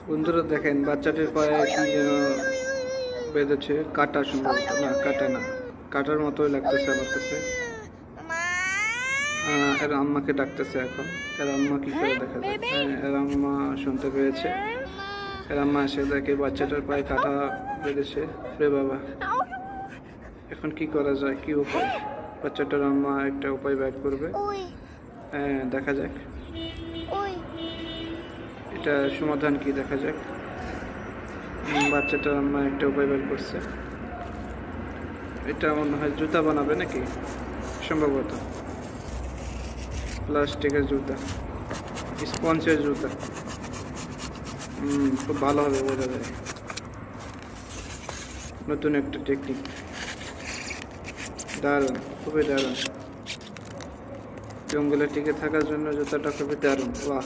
বন্ধুরা দেখেন বাচ্চাটির পায়ে কি যেন বেঁধেছে, কাটা সম্ভবত, না কাটা না, কাটার মতোই লাগতেছে আমার কাছে। এর আম্মাকে ডাকতেছে এখন। এর আম্মা কি করে দেখা যায়? হ্যাঁ, এর আম্মা শুনতে পেয়েছে। এর আম্মা এসে দেখে বাচ্চাটার পায়ে কাটা বেঁধেছে। রে বাবা, এখন কি করা যায়, কি উপায়? বাচ্চাটার আম্মা একটা উপায় বের করবে। হ্যাঁ, দেখা যাক এটা সমাধান কি, দেখা যাক। বাচ্চাটার আম্মা একটা উপায় বের করছে। এটা মনে হয় জুতা বানাবে নাকি, সম্ভবত প্লাস্টিকের জুতা, স্পঞ্জের জুতা। খুব ভালো হবে, বোঝা যায়। নতুন একটা টেকনিক, দারুণ, খুবই দারুণ। জঙ্গলে টিকে থাকার জন্য জুতাটা খুবই দারুণ। বাহ।